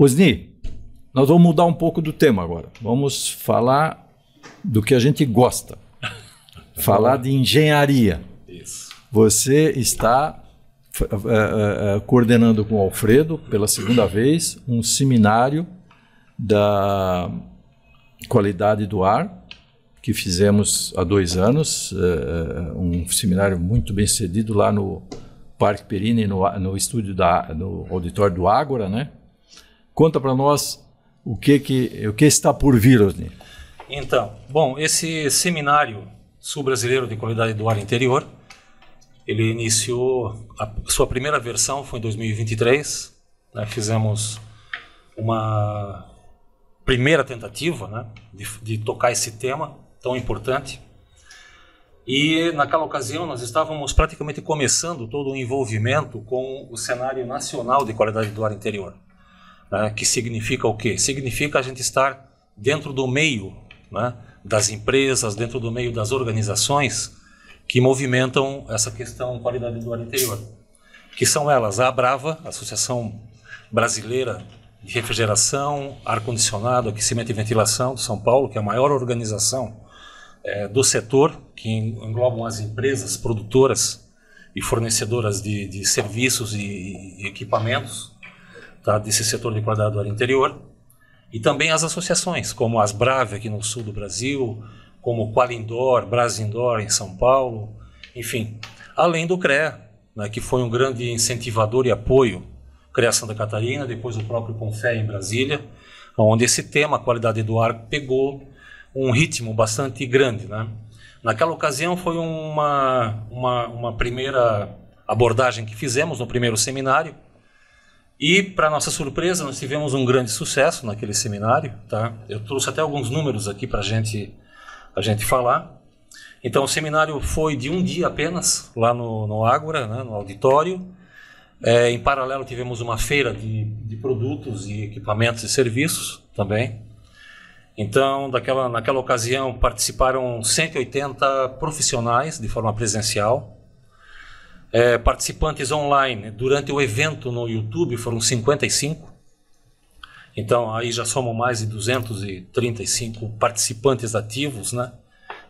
Osni, nós vamos mudar um pouco do tema agora. Vamos falar do que a gente gosta. Falar de engenharia. Isso. Você está coordenando com o Alfredo, pela segunda vez, um seminário da qualidade do ar, que fizemos há 2 anos, um seminário muito bem sucedido lá no Parque Perini, no estúdio no auditório do Ágora, né? Conta para nós o que está por vir, Osni. Então, bom, esse seminário sul-brasileiro de qualidade do ar interior, ele iniciou, a sua primeira versão foi em 2023, né? Fizemos uma primeira tentativa, né, de tocar esse tema tão importante. E naquela ocasião nós estávamos praticamente começando todo o envolvimento com o cenário nacional de qualidade do ar interior, né, que significa o quê? Significa a gente estar dentro do meio, né, das empresas, dentro do meio das organizações que movimentam essa questão qualidade do ar interior, que são elas a Abrava, Associação Brasileira de Refrigeração, Ar-Condicionado, Aquecimento e Ventilação de São Paulo, que é a maior organização do setor, que englobam as empresas produtoras e fornecedoras de serviços e equipamentos, tá, desse setor de qualidade do ar interior, e também as associações, como as Brave aqui no sul do Brasil, como o Qualindor, Brasindor em São Paulo, enfim, além do CREA, né, que foi um grande incentivador e apoio, CREA Santa Catarina, depois o próprio Confé em Brasília, onde esse tema, qualidade do ar, pegou um ritmo bastante grande, né? Naquela ocasião foi uma primeira abordagem que fizemos no primeiro seminário, e, para nossa surpresa, nós tivemos um grande sucesso naquele seminário, tá? Eu trouxe até alguns números aqui para a gente falar. Então, o seminário foi de um dia apenas, lá no Ágora, né, no auditório. Em paralelo, tivemos uma feira de produtos e equipamentos e serviços também. Então, naquela ocasião, participaram 180 profissionais de forma presencial. Participantes online, durante o evento no YouTube, foram 55. Então, aí já somam mais de 235 participantes ativos, né,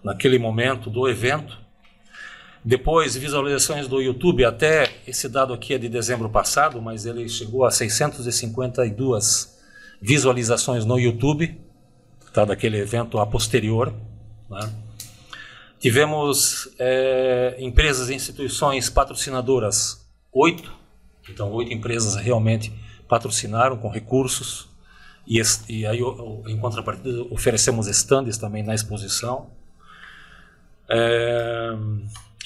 naquele momento do evento. Depois, visualizações do YouTube, até esse dado aqui é de dezembro passado, mas ele chegou a 652 visualizações no YouTube, tá, daquele evento a posterior, né. Tivemos empresas e instituições patrocinadoras, 8, então 8 empresas realmente patrocinaram com recursos, e aí, em contrapartida, oferecemos estandes também na exposição.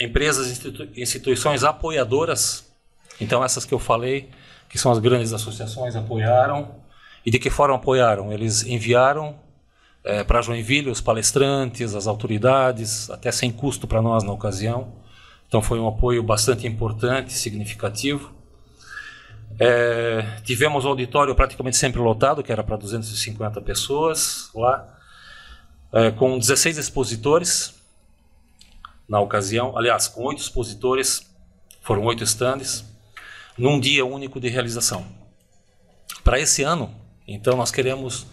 Empresas e instituições apoiadoras, então essas que eu falei, que são as grandes associações, apoiaram. E de que forma apoiaram? Eles enviaram para Joinville os palestrantes, as autoridades, até sem custo para nós na ocasião. Então foi um apoio bastante importante, significativo. Tivemos o auditório praticamente sempre lotado, que era para 250 pessoas lá, com 16 expositores na ocasião, aliás, com 8 expositores, foram 8 estandes, num dia único de realização. Para esse ano, então, nós queremos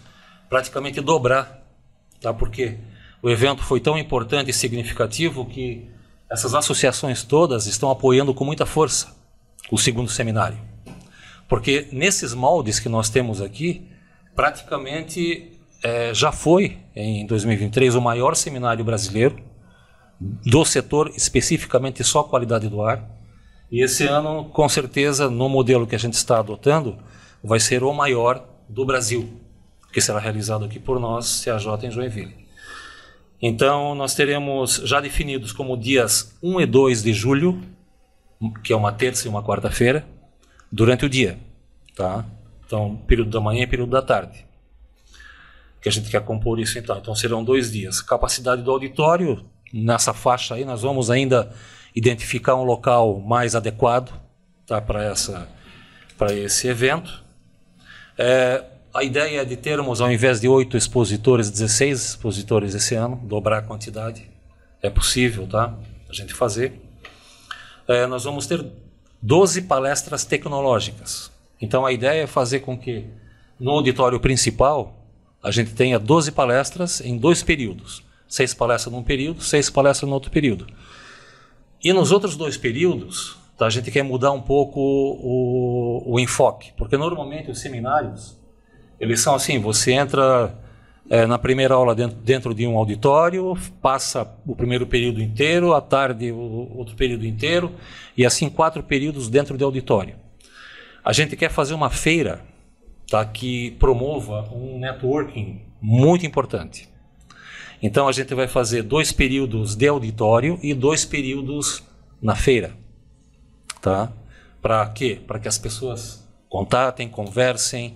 praticamente dobrar, tá? Porque o evento foi tão importante e significativo que essas associações todas estão apoiando com muita força o segundo seminário. Porque nesses moldes que nós temos aqui, praticamente já foi, em 2023, o maior seminário brasileiro do setor, especificamente só qualidade do ar. E esse ano, com certeza, no modelo que a gente está adotando, vai ser o maior do Brasil, que será realizado aqui por nós, CAJ, em Joinville. Então, nós teremos já definidos como dias 1 e 2 de julho, que é uma terça e uma quarta-feira, durante o dia, tá? Então, período da manhã e período da tarde, que a gente quer compor isso então. Então, serão 2 dias. Capacidade do auditório, nessa faixa aí, nós vamos ainda identificar um local mais adequado, tá, para esse evento. A ideia é de termos, ao invés de 8 expositores, 16 expositores esse ano, dobrar a quantidade. É possível, tá, a gente fazer. Nós vamos ter 12 palestras tecnológicas. Então, a ideia é fazer com que no auditório principal, a gente tenha 12 palestras em 2 períodos. 6 palestras num período, 6 palestras no outro período. E nos outros 2 períodos, tá, a gente quer mudar um pouco o enfoque, porque normalmente os seminários, eles são assim, você entra na primeira aula dentro de um auditório, passa o primeiro período inteiro, à tarde o outro período inteiro, e assim 4 períodos dentro de auditório. A gente quer fazer uma feira, tá, que promova um networking muito importante. Então a gente vai fazer 2 períodos de auditório e 2 períodos na feira. Tá? Para quê? Para que as pessoas contatem, conversem,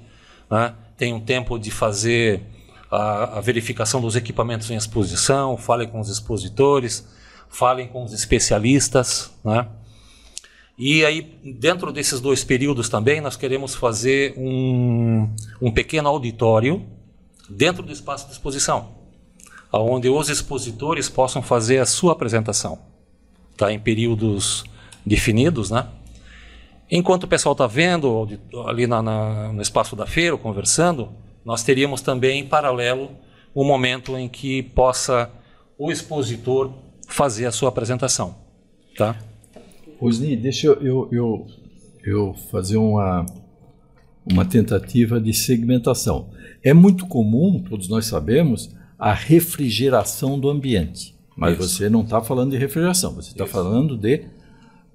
né? Tenham tempo de fazer a verificação dos equipamentos em exposição, falem com os expositores, falem com os especialistas, né? E aí, dentro desses 2 períodos também, nós queremos fazer um pequeno auditório dentro do espaço de exposição, onde os expositores possam fazer a sua apresentação, tá? Em períodos definidos, né? Enquanto o pessoal está vendo ali no espaço da feira, conversando, nós teríamos também, em paralelo, um momento em que possa o expositor fazer a sua apresentação. Tá? Osni, deixa eu fazer uma tentativa de segmentação. É muito comum, todos nós sabemos, a refrigeração do ambiente. Mas isso. Você não está falando de refrigeração, você está falando de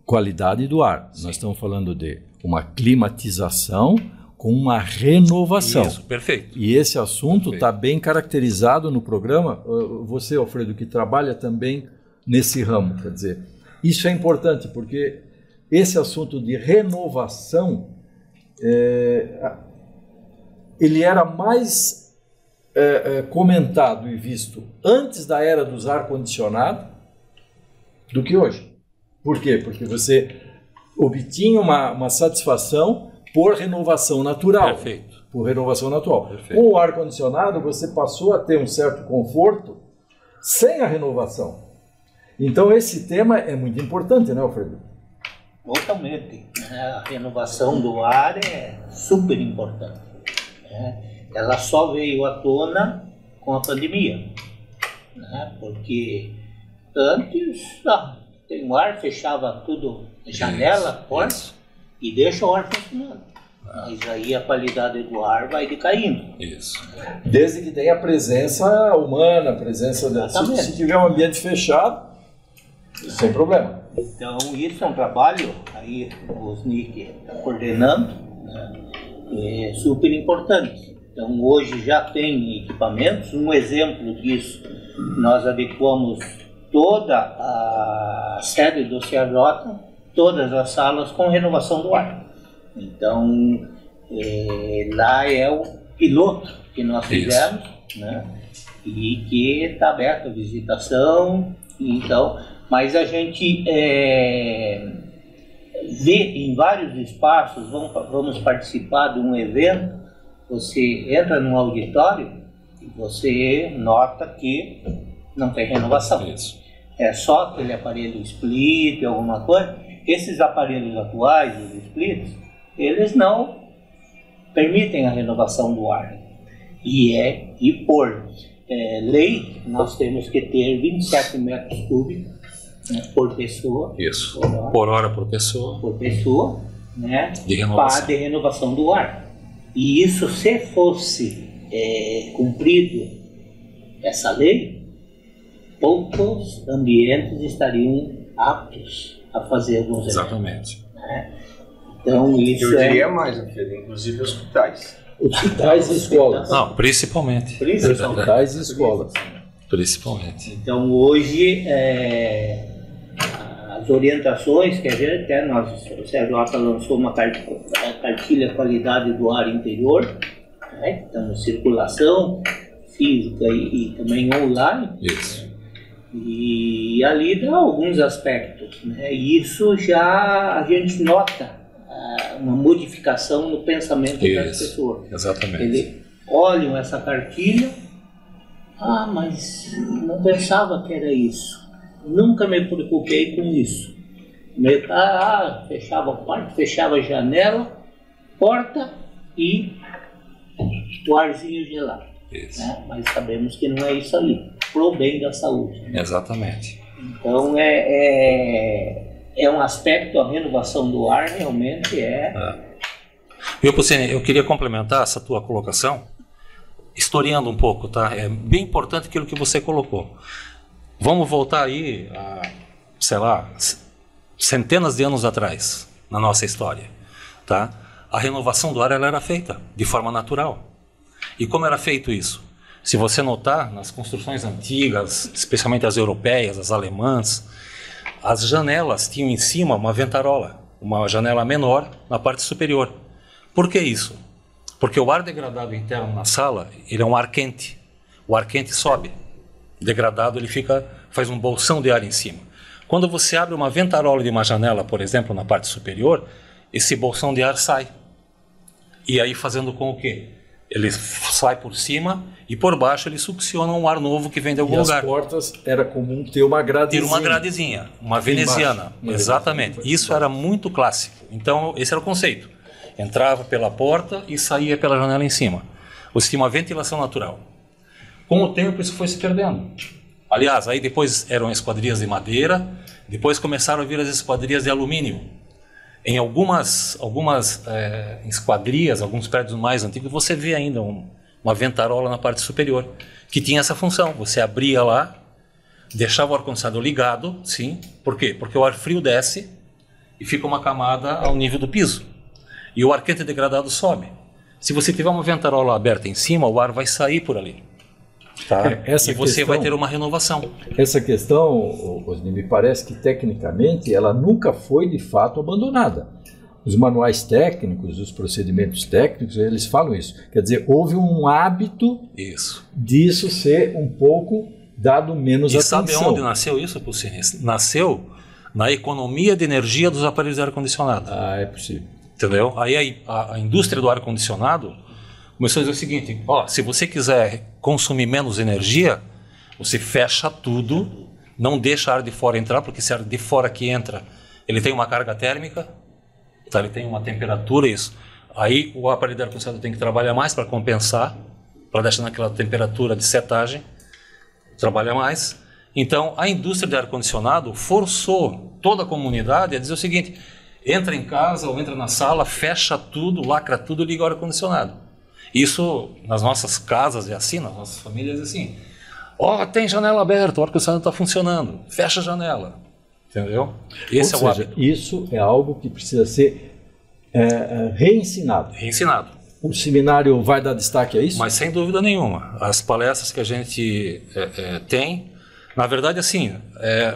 qualidade do ar. Sim. Nós estamos falando de uma climatização com uma renovação. Isso, perfeito. E esse assunto está bem caracterizado no programa. Você, Alfredo, que trabalha também nesse ramo, quer dizer, isso é importante porque esse assunto de renovação, ele era mais comentado e visto antes da era dos ar-condicionado do que hoje. Por quê? Porque você obtinha uma satisfação por renovação natural. Perfeito. Por renovação natural. Perfeito. Com o ar-condicionado, você passou a ter um certo conforto sem a renovação. Então, esse tema é muito importante, né, Alfredo? Totalmente. A renovação do ar é super importante. Ela só veio à tona com a pandemia. Porque antes... tem um ar, fechava tudo, janela, porta, e deixa o ar funcionando. Mas aí a qualidade do ar vai decaindo. Isso. Desde que tenha presença humana, presença... Se tiver um ambiente fechado, sem problema. Então isso é um trabalho, aí o Osni está coordenando, é super importante. Então hoje já tem equipamentos, um exemplo disso, nós adequamos toda a sede do CRJ, todas as salas com renovação do ar. Então, lá é o piloto que nós fizemos, né? E que está aberto a visitação. Então, mas a gente vê em vários espaços, vamos participar de um evento, você entra num auditório e você nota que não tem renovação. Isso. É só aquele aparelho split, alguma coisa. Esses aparelhos atuais, os splits, eles não permitem a renovação do ar. E por lei, nós temos que ter 27 metros cúbicos, né, por pessoa. Isso. Por hora por pessoa. Por pessoa, né, de renovação. De renovação do ar. E isso, se fosse cumprido essa lei, poucos ambientes estariam aptos a fazer alguns eventos. Exatamente. Então, isso eu diria mais, inclusive hospitais. Hospitais e escolas. Não, principalmente. Hospitais e escolas. Principalmente. Então, hoje, as orientações que a gente até o CRJ lançou uma cartilha qualidade do ar interior, né? Então, circulação física e também online. Isso. E ali dá alguns aspectos, né? E isso já a gente nota uma modificação no pensamento das pessoas. Exatamente. Eles olham essa cartilha, mas não pensava que era isso. Nunca me preocupei com isso. Fechava a porta, fechava a janela, porta e o arzinho gelado. Isso. Né? Mas sabemos que não é isso ali, pro bem da saúde. Né? Exatamente. Então é um aspecto, a renovação do ar realmente Viu, Pucini, eu queria complementar essa tua colocação, historiando um pouco, tá? É bem importante aquilo que você colocou. Vamos voltar aí a, sei lá, centenas de anos atrás, na nossa história, tá? A renovação do ar ela era feita de forma natural. E como era feito isso? Se você notar, nas construções antigas, especialmente as europeias, as alemãs, as janelas tinham em cima uma ventarola, uma janela menor na parte superior. Por que isso? Porque o ar degradado interno na sala, ele é um ar quente. O ar quente sobe. Degradado, ele faz um bolsão de ar em cima. Quando você abre uma ventarola de uma janela, por exemplo, na parte superior, esse bolsão de ar sai. E aí fazendo com o quê? Ele sai por cima e por baixo ele succiona um ar novo que vem de algum lugar. As portas era comum ter uma gradezinha. Ter uma gradezinha, uma veneziana. Exatamente. Isso era muito clássico. Então, esse era o conceito. Entrava pela porta e saía pela janela em cima. Você tinha uma ventilação natural. Com o tempo isso foi se perdendo. Aliás, aí depois eram esquadrias de madeira, depois começaram a vir as esquadrias de alumínio. Em algumas esquadrias, alguns prédios mais antigos, você vê ainda uma ventarola na parte superior, que tinha essa função. Você abria lá, deixava o ar-condicionado ligado, sim. Por quê? Porque o ar frio desce e fica uma camada ao nível do piso. E o ar quente degradado sobe. Se você tiver uma ventarola aberta em cima, o ar vai sair por ali. Tá? E você vai ter uma renovação. Essa questão, Osni, me parece que tecnicamente ela nunca foi de fato abandonada. Os manuais técnicos, os procedimentos técnicos, eles falam isso. Quer dizer, houve um hábito disso ser um pouco dado menos atenção. E sabe onde nasceu isso, Pucini? Nasceu na economia de energia dos aparelhos de ar-condicionado. Ah, é possível. Entendeu? Aí a indústria do ar-condicionado começou a dizer o seguinte: se você quiser consumir menos energia, você fecha tudo, não deixa ar de fora entrar, porque se ar de fora que entra, ele tem uma carga térmica, tá? Ele tem uma temperatura, isso. Aí o aparelho de ar-condicionado tem que trabalhar mais para compensar, para deixar naquela temperatura de setagem, trabalha mais. Então a indústria de ar-condicionado forçou toda a comunidade a dizer o seguinte: entra em casa ou entra na sala, fecha tudo, lacra tudo e liga o ar-condicionado. Isso nas nossas casas é assim, nas nossas famílias é assim. Tem janela aberta, o ar-condicionado está funcionando, fecha a janela. Entendeu? Esse é o hábito. Isso é algo que precisa ser reensinado. Reensinado. O seminário vai dar destaque a isso? Mas sem dúvida nenhuma. As palestras que a gente tem, na verdade, assim,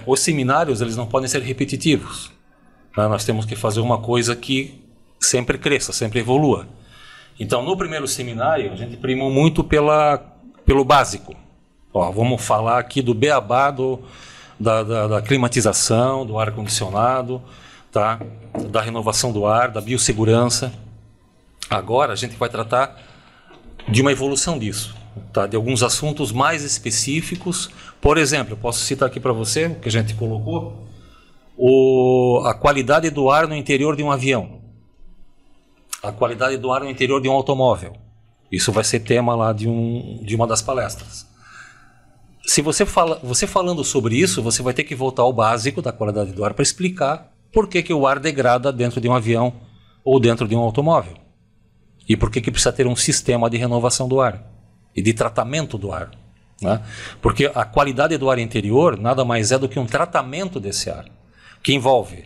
os seminários eles não podem ser repetitivos. Nós temos que fazer uma coisa que sempre cresça, sempre evolua. Então, no primeiro seminário, a gente primou muito pelo básico. Vamos falar aqui do beabá da climatização, do ar-condicionado, tá? Da renovação do ar, da biossegurança. Agora, a gente vai tratar de uma evolução disso, tá? De alguns assuntos mais específicos. Por exemplo, eu posso citar aqui para você, o que a gente colocou, a qualidade do ar no interior de um avião, a qualidade do ar no interior de um automóvel. Isso vai ser tema lá de uma das palestras. Se você falando sobre isso, você vai ter que voltar ao básico da qualidade do ar para explicar por que o ar degrada dentro de um avião ou dentro de um automóvel. E por que precisa ter um sistema de renovação do ar e de tratamento do ar, né? Porque a qualidade do ar interior nada mais é do que um tratamento desse ar, que envolve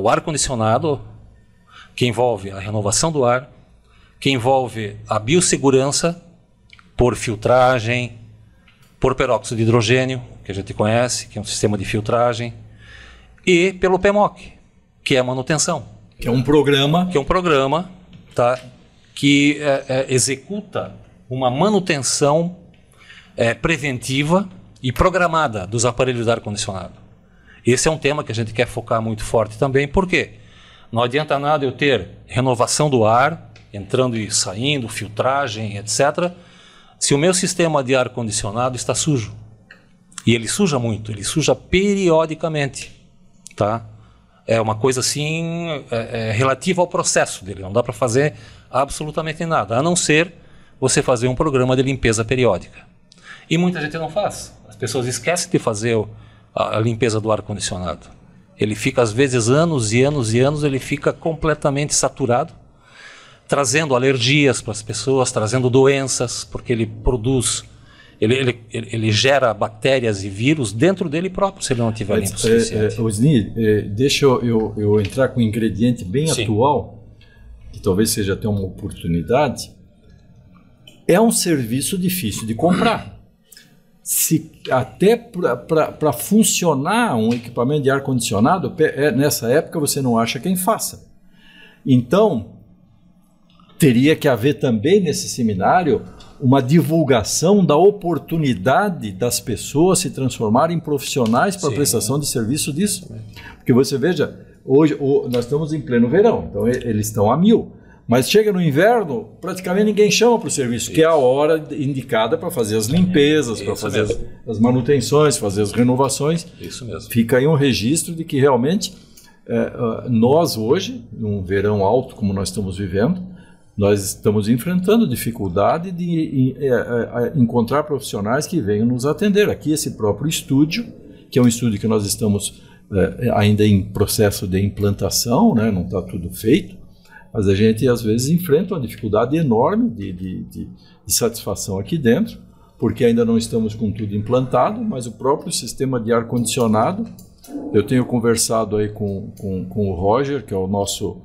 o ar-condicionado, que envolve a renovação do ar, que envolve a biossegurança por filtragem, por peróxido de hidrogênio, que a gente conhece, que é um sistema de filtragem, e pelo PMOC, que é a manutenção. Que é um programa. Tá, que executa uma manutenção preventiva e programada dos aparelhos de ar-condicionado. Esse é um tema que a gente quer focar muito forte também. Por quê? Não adianta nada eu ter renovação do ar, entrando e saindo, filtragem, etc., se o meu sistema de ar-condicionado está sujo. E ele suja muito, ele suja periodicamente. Tá? É uma coisa assim relativa ao processo dele. Não dá para fazer Absolutamente nada, a não ser você fazer um programa de limpeza periódica. E muita gente não faz. As pessoas esquecem de fazer a limpeza do ar-condicionado. Ele fica, às vezes, anos e anos e anos, ele fica completamente saturado, trazendo alergias para as pessoas, trazendo doenças, porque ele produz, ele gera bactérias e vírus dentro dele próprio, se ele não tiver limpo o suficiente. Osni, deixa eu entrar com um ingrediente bem atual, que talvez seja até uma oportunidade. É um serviço difícil de comprar. Até para funcionar um equipamento de ar-condicionado, nessa época você não acha quem faça. Então, teria que haver também nesse seminário uma divulgação da oportunidade das pessoas se transformarem em profissionais para a prestação de serviço disso. Porque você veja, hoje nós estamos em pleno verão, então eles estão a 1000. Mas chega no inverno, praticamente ninguém chama para o serviço, que é a hora indicada para fazer as limpezas, para fazer as manutenções, fazer as renovações. Isso mesmo. Fica aí um registro de que realmente nós hoje, num verão alto como nós estamos vivendo, nós estamos enfrentando dificuldade de encontrar profissionais que venham nos atender. Aqui esse próprio estúdio, que é um estúdio que nós estamos ainda em processo de implantação, né? Não está tudo feito, mas a gente às vezes enfrenta uma dificuldade enorme de satisfação aqui dentro, porque ainda não estamos com tudo implantado, mas o próprio sistema de ar-condicionado, eu tenho conversado aí com o Roger, que é o nosso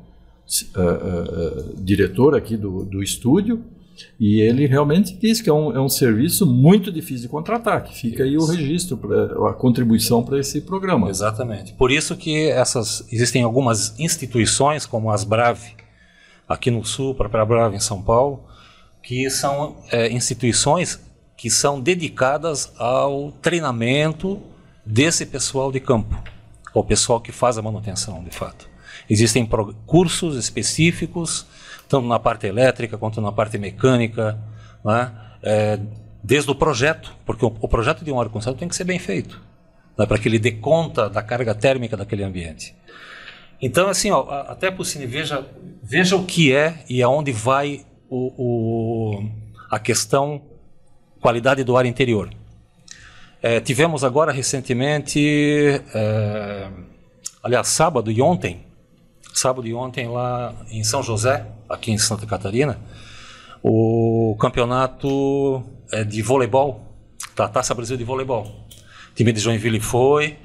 diretor aqui do estúdio, e ele realmente diz que é um serviço muito difícil de contratar, que fica aí o registro, a contribuição para esse programa. Exatamente. Por isso que existem algumas instituições, como as Brave, aqui no Sul, para a Brave em São Paulo, que são instituições que são dedicadas ao treinamento desse pessoal de campo, o pessoal que faz a manutenção, de fato. Existem cursos específicos, tanto na parte elétrica quanto na parte mecânica, né? Desde o projeto, porque o projeto de um ar-condicionado tem que ser bem feito, né? Para que ele dê conta da carga térmica daquele ambiente. Então, assim, até por cima, veja o que é e aonde vai a questão qualidade do ar interior. Tivemos agora recentemente, aliás, sábado e ontem lá em São José, aqui em Santa Catarina, o campeonato de voleibol, da Taça Brasil de voleibol. O time de Joinville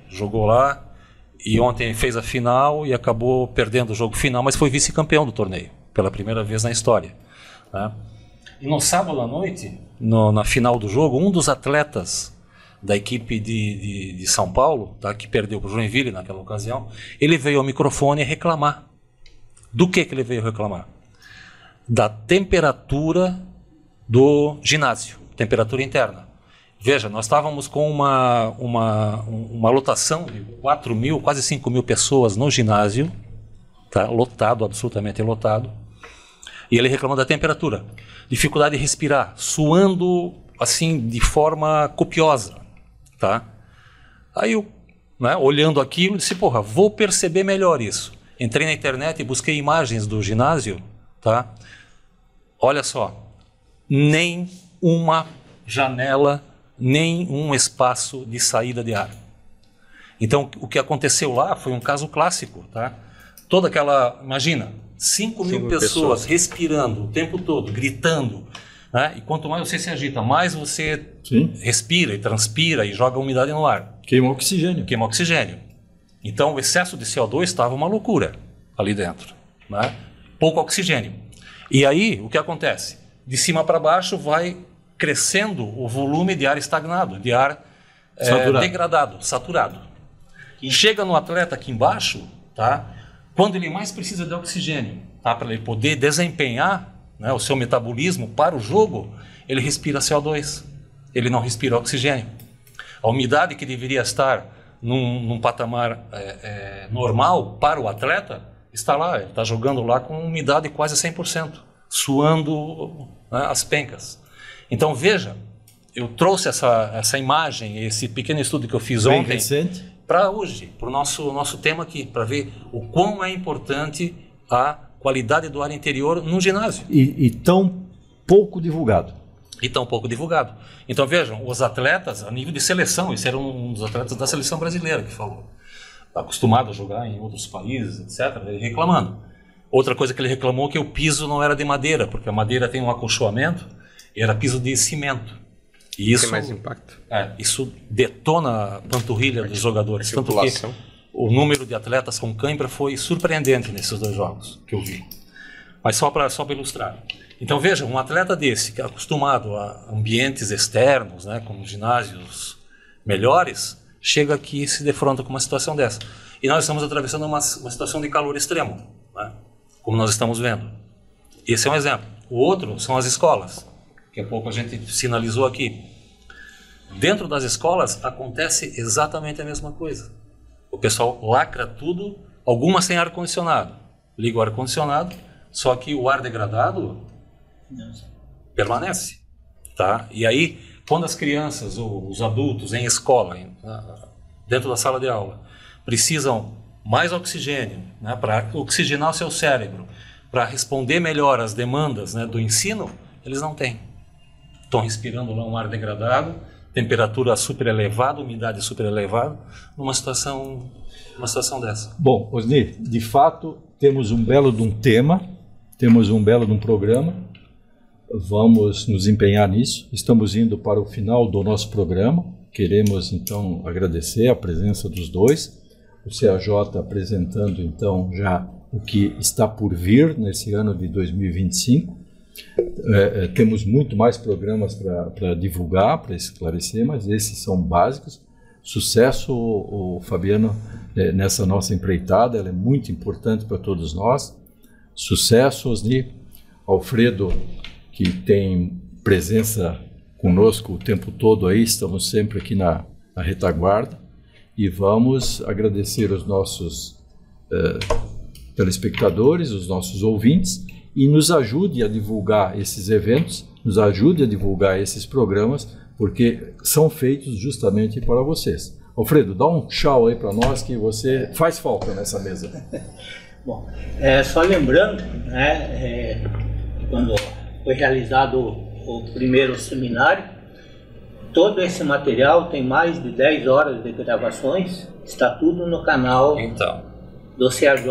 jogou lá, e ontem fez a final e acabou perdendo o jogo final, mas foi vice-campeão do torneio, pela primeira vez na história, né? E no sábado à noite, na final do jogo, um dos atletas da equipe de São Paulo, tá, que perdeu para o Joinville naquela ocasião, ele veio ao microfone reclamar. Do que ele veio reclamar? Da temperatura do ginásio, temperatura interna. Veja, nós estávamos com uma lotação de 4.000, quase 5.000 pessoas no ginásio, tá? Lotado, absolutamente lotado, e ele reclamou da temperatura, dificuldade de respirar, suando assim de forma copiosa, tá? Aí eu, né, olhando aquilo, disse, vou perceber melhor isso. Entrei na internet e busquei imagens do ginásio, tá? Olha só, nem uma janela, nem um espaço de saída de ar. Então, o que aconteceu lá foi um caso clássico, tá? Toda aquela, imagina, 5.000 pessoas respirando o tempo todo, gritando, né? E quanto mais você se agita, mais você respira e transpira e joga umidade no ar. Queima oxigênio. Queima oxigênio. Então, o excesso de CO2 estava uma loucura ali dentro, né? Pouco oxigênio. E aí, o que acontece? De cima para baixo vai crescendo o volume de ar estagnado, de ar degradado, saturado. E chega no atleta aqui embaixo, tá? Quando ele mais precisa de oxigênio, tá? Para ele poder desempenhar, né, o seu metabolismo para o jogo, ele respira CO2, ele não respira oxigênio. A umidade que deveria estar num patamar normal para o atleta, está lá, ele está jogando lá com umidade quase 100%, suando, né, as pencas. Então, veja, eu trouxe essa imagem, esse pequeno estudo que eu fiz ontem, para hoje, para o nosso tema aqui, para ver o quão é importante a qualidade do ar interior num ginásio. E tão pouco divulgado. E tão pouco divulgado. Então vejam, os atletas, a nível de seleção, esse era um dos atletas da seleção brasileira que falou, acostumado a jogar em outros países, etc., ele reclamando. Outra coisa que ele reclamou é que o piso não era de madeira, porque a madeira tem um acolchoamento, e era piso de cimento. E isso tem mais impacto. Isso detona a panturrilha dos jogadores. Tanto que o número de atletas com cãibra foi surpreendente nesses 2 jogos que eu vi. Mas só para ilustrar. Então veja, um atleta desse, que é acostumado a ambientes externos, né, com ginásios melhores, chega aqui e se defronta com uma situação dessa. E nós estamos atravessando uma situação de calor extremo, né, como nós estamos vendo. Esse é um exemplo. O outro são as escolas, que há pouco a gente sinalizou aqui. Dentro das escolas acontece exatamente a mesma coisa. O pessoal lacra tudo, algumas sem ar-condicionado. Liga o ar-condicionado, só que o ar degradado permanece, tá? E aí, quando as crianças ou os adultos em escola, dentro da sala de aula, precisam mais oxigênio, né, para oxigenar o seu cérebro, para responder melhor às demandas, né, do ensino, eles não têm. Estão respirando lá um ar degradado, temperatura super elevada, umidade super elevada, numa situação dessa. Bom, Osni, de fato, temos um belo de um tema, temos um belo de um programa. Vamos nos empenhar nisso. Estamos indo para o final do nosso programa. Queremos, então, agradecer a presença dos dois. O CAJ apresentando, então, já o que está por vir nesse ano de 2025. Temos muito mais programas para divulgar, para esclarecer, mas esses são básicos. Sucesso, o Fabiano, nessa nossa empreitada. Ela é muito importante para todos nós. Sucesso, Osni. Alfredo, que tem presença conosco o tempo todo aí, estamos sempre aqui na retaguarda, e vamos agradecer os nossos telespectadores, os nossos ouvintes, e nos ajude a divulgar esses eventos, nos ajude a divulgar esses programas, porque são feitos justamente para vocês. Alfredo, dá um tchau aí para nós, que você faz falta nessa mesa. Bom, só lembrando, né, quando foi realizado o primeiro seminário, todo esse material tem mais de 10 horas de gravações, está tudo no canal do CAJ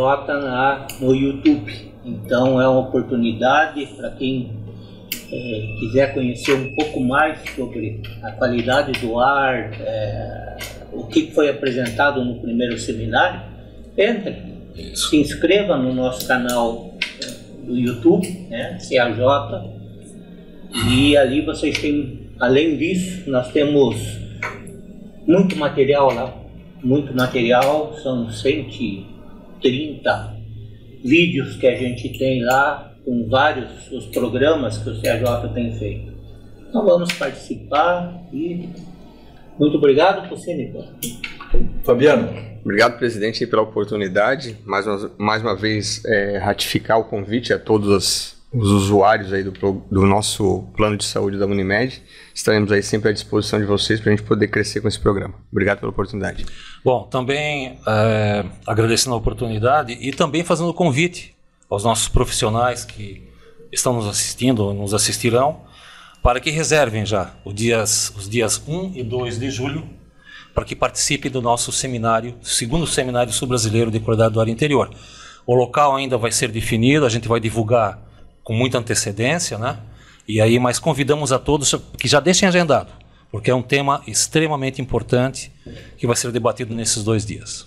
no YouTube. Então é uma oportunidade para quem quiser conhecer um pouco mais sobre a qualidade do ar, o que foi apresentado no primeiro seminário. Entre, se inscreva no nosso canal do YouTube, né, CAJ, e ali vocês têm, além disso, nós temos muito material lá, são 130 vídeos que a gente tem lá, com vários os programas que o CAJ tem feito. Então vamos participar e muito obrigado por ser, Nicolas. Fabiano. Obrigado, presidente, pela oportunidade. Mais uma vez, ratificar o convite a todos os usuários aí do nosso plano de saúde da Unimed. Estaremos aí sempre à disposição de vocês para a gente poder crescer com esse programa. Obrigado pela oportunidade. Bom, também agradecendo a oportunidade e também fazendo o convite aos nossos profissionais que estão nos assistindo ou nos assistirão, para que reservem já os dias 1 e 2 de julho, para que participe do nosso seminário, segundo seminário sul-brasileiro de qualidade do ar interior. O local ainda vai ser definido, a gente vai divulgar com muita antecedência, né? E aí, mas convidamos a todos que já deixem agendado, porque é um tema extremamente importante que vai ser debatido nesses 2 dias.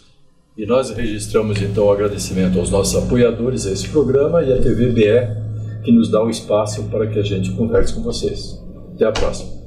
E nós registramos então o agradecimento aos nossos apoiadores a esse programa e à TV BE, que nos dá o espaço para que a gente converse com vocês. Até a próxima.